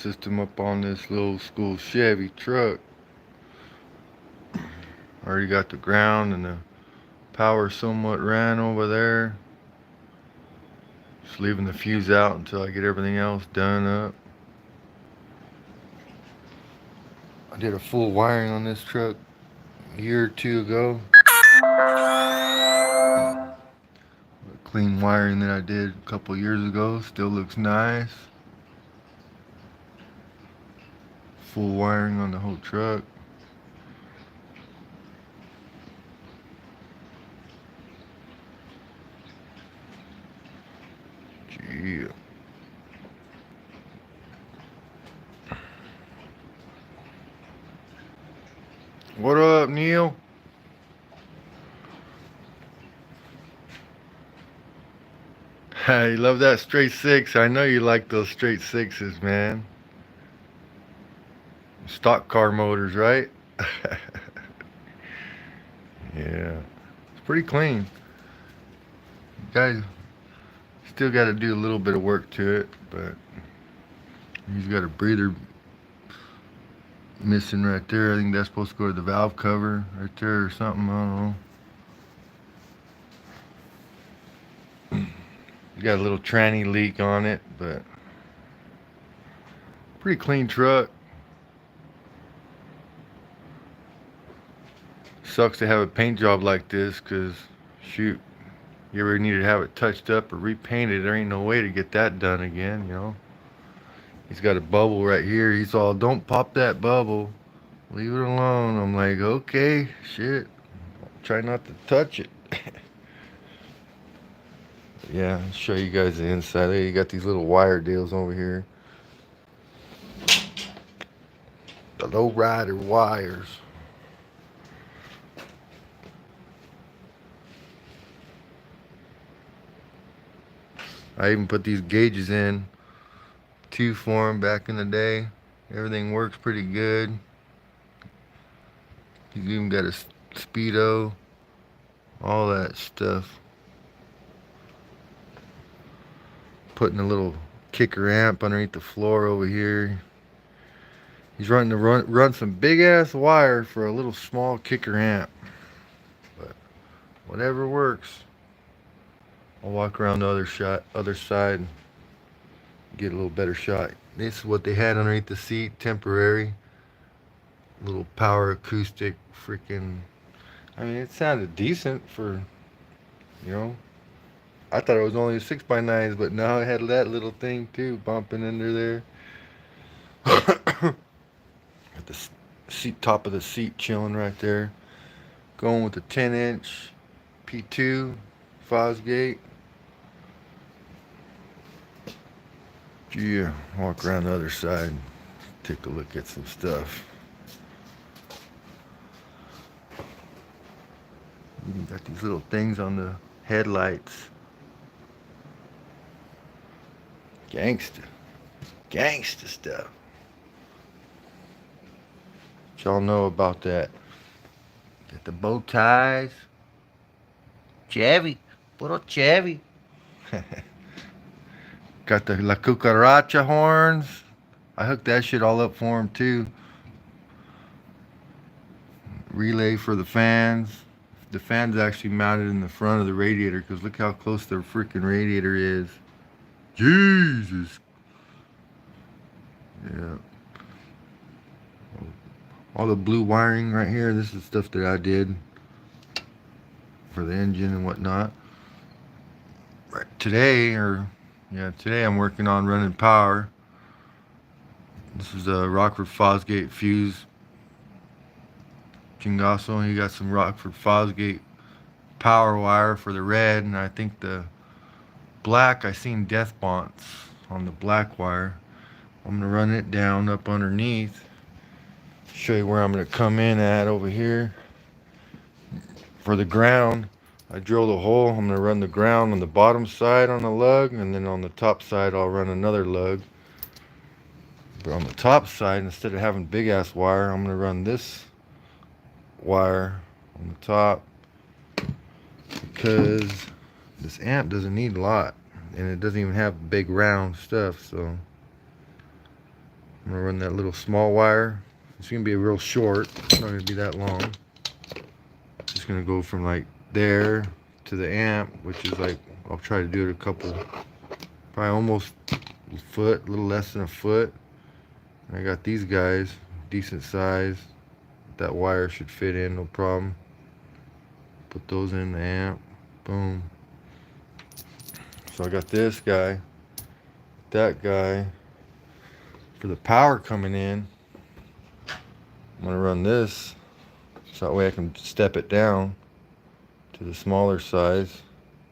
System up on this little school Chevy truck. Already got the ground and the power somewhat ran over there. Just leaving the fuse out until I get everything else done up. I did a full wiring on this truck a year or two ago. The clean wiring that I did a couple years ago still looks nice. Full wiring on the whole truck. Yeah. What up, Neil? Hey, love that straight six. I know you like those straight sixes, man. Stock car motors, right? Yeah. It's pretty clean. Guys still got to do a little bit of work to it, but he's got a breather missing right there. I think that's supposed to go to the valve cover right there or something. I don't know. Got a little tranny leak on it, but pretty clean truck. Sucks to have a paint job like this, cause shoot, you ever need to have it touched up or repainted, there ain't no way to get that done again, you know. He's got a bubble right here. He's all, don't pop that bubble, leave it alone. I'm like, okay, shit, try not to touch it. Yeah, I'll show you guys the inside. There you got these little wire deals over here. The lowrider wires. I even put these gauges in too for them back in the day. Everything works pretty good. He's even got a speedo, all that stuff. Putting a little kicker amp underneath the floor over here. He's running to run some big ass wire for a little small kicker amp, but whatever works. I'll walk around the other side, and get a little better shot. This is what they had underneath the seat, temporary. Little power acoustic, freaking. I mean, it sounded decent for, you know. I thought it was only 6x9s, but now it had that little thing too, bumping under there. At the seat, top of the seat, chilling right there. Going with the 10-inch P2 Fosgate. Yeah, walk around the other side, take a look at some stuff. You got these little things on the headlights. Gangsta. Gangsta stuff. What y'all know about that? Got the bow ties. Chevy. Puro Chevy. Got the La Cucaracha horns. I hooked that shit all up for him too. Relay for the fans. The fan's actually mounted in the front of the radiator, because look how close the freaking radiator is. Jesus. Yeah. All the blue wiring right here, this is stuff that I did for the engine and whatnot. Right today I'm working on running power. This is a Rockford Fosgate fuse. Chingaso, he got some Rockford Fosgate power wire for the red, and I think the black, I seen death bonds on the black wire. I'm gonna run it down up underneath. Show you where I'm gonna come in at over here. For the ground, I drilled a hole. I'm gonna run the ground on the bottom side on the lug, and then on the top side I'll run another lug. But on the top side, instead of having big ass wire, I'm gonna run this wire on the top, because this amp doesn't need a lot, and it doesn't even have big round stuff. So I'm gonna run that little small wire. It's gonna be real short. It's not gonna be that long. Just gonna go from like there to the amp, which is like, I'll try to do it a couple, probably almost a foot, a little less than a foot. And I got these guys, decent size. That wire should fit in, no problem. Put those in the amp. Boom. So I got this guy, that guy. For the power coming in, I'm gonna run this so that way I can step it down to the smaller size,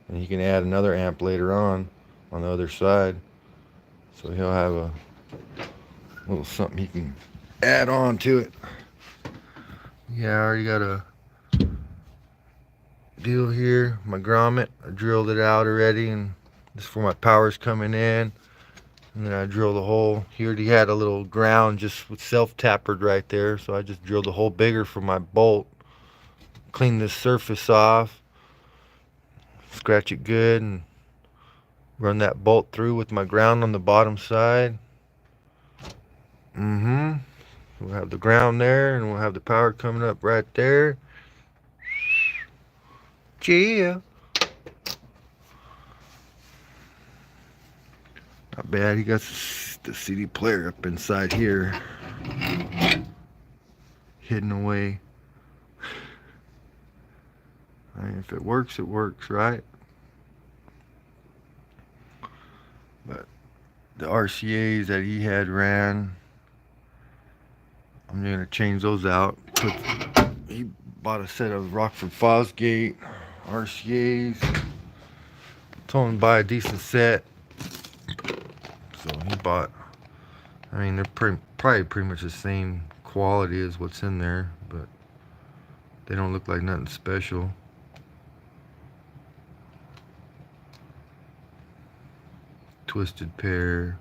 and he can add another amp later on the other side. So he'll have a little something he can add on to it. Yeah, I already got a deal here. My grommet, I drilled it out already, and this is for my power's coming in. And then I drilled a hole. He already had a little ground just with self-tapered right there, so I just drilled a hole bigger for my bolt. Clean this surface off, scratch it good, and run that bolt through with my ground on the bottom side. We'll have the ground there, and we'll have the power coming up right there. Yeah. Not bad. He got the CD player up inside here, hidden away. I mean, if it works, right? But the RCAs that he had ran, I'm gonna change those out. He bought a set of Rockford Fosgate RCAs. Told him to buy a decent set. So he bought, I mean, they're probably pretty much the same quality as what's in there, but they don't look like nothing special. Twisted pair,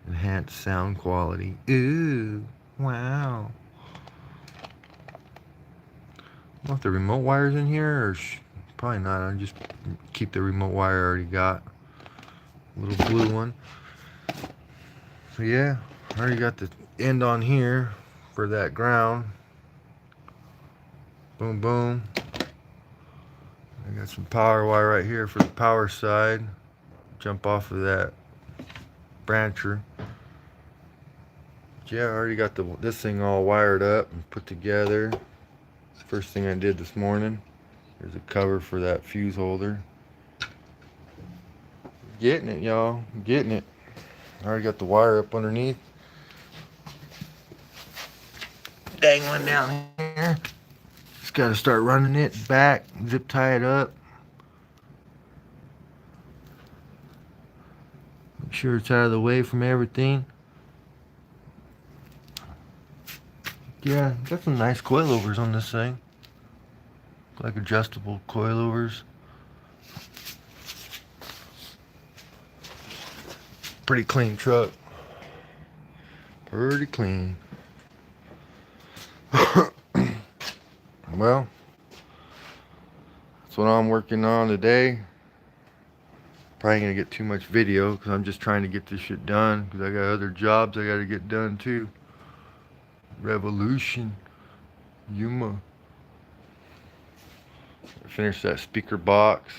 enhanced sound quality. Ooh, wow. I don't know if the remote wire's in here, or probably not. I'll just keep the remote wire I already got. A little blue one. So yeah, I already got the end on here for that ground. Boom, boom. I got some power wire right here for the power side. Jump off of that brancher. But yeah, I already got this thing all wired up and put together. First thing I did this morning. There's a cover for that fuse holder. Getting it, y'all. Getting it. I already got the wire up underneath. Dangling down here. Just got to start running it back, zip tie it up. Make sure it's out of the way from everything. Yeah, got some nice coilovers on this thing. Like adjustable coilovers. Pretty clean truck. Pretty clean. Well, that's what I'm working on today. Probably gonna get too much video because I'm just trying to get this shit done because I got other jobs I gotta get done too. Revolution. Yuma. Finish that speaker box.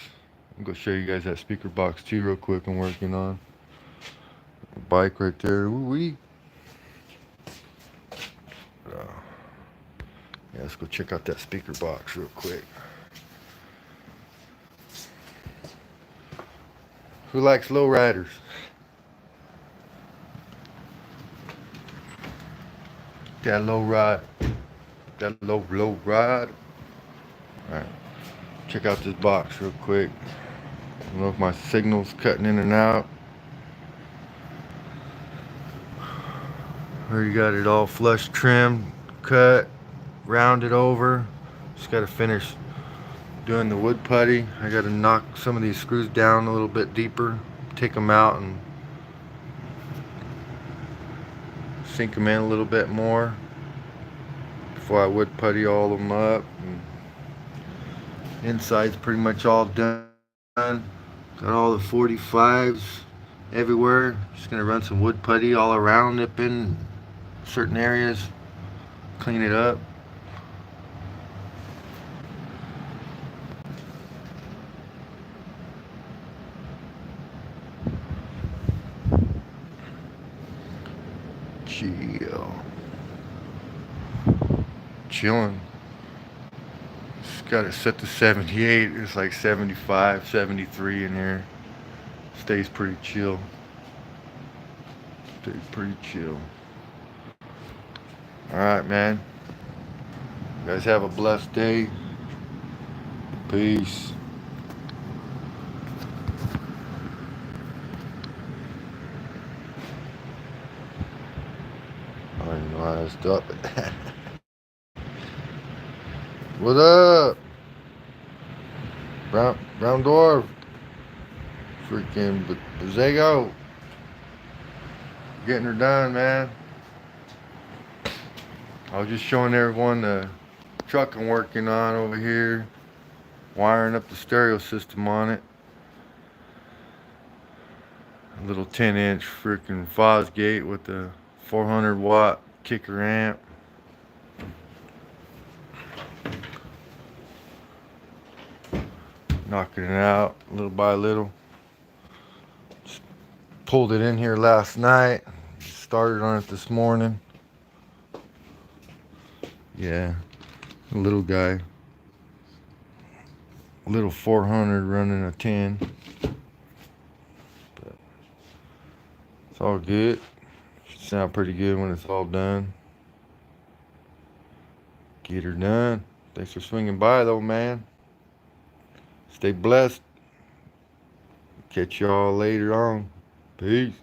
I'm gonna show you guys that speaker box too real quick I'm working on. Bike right there. Woo-wee. Yeah, let's go check out that speaker box real quick. Who likes lowriders? That low ride. That low ride. Alright. Check out this box real quick. I don't know if my signal's cutting in and out. Already got it all flush trimmed, cut, rounded over. Just gotta finish doing the wood putty. I gotta knock some of these screws down a little bit deeper, take them out and sink them in a little bit more before I wood putty all of them up. And inside's pretty much all done. Got all the 45s everywhere. Just gonna run some wood putty all around it, and certain areas, clean it up. Chill. Chilling. It's got it set to 78. It's like 75, 73 in here. Stays pretty chill. Stays pretty chill. Alright, man. You guys have a blessed day. Peace. I don't even know how to stop it. What up? Brown dwarf. Freaking Zago. Getting her done, man. I was just showing everyone the truck I'm working on over here. Wiring up the stereo system on it. A little 10-inch freaking Fosgate with a 400-watt kicker amp. Knocking it out little by little. Just pulled it in here last night. Started on it this morning. Yeah, a little guy. A little 400 running a 10. But it's all good. Should sound pretty good when it's all done. Get her done. Thanks for swinging by though, man. Stay blessed. Catch y'all later on. Peace.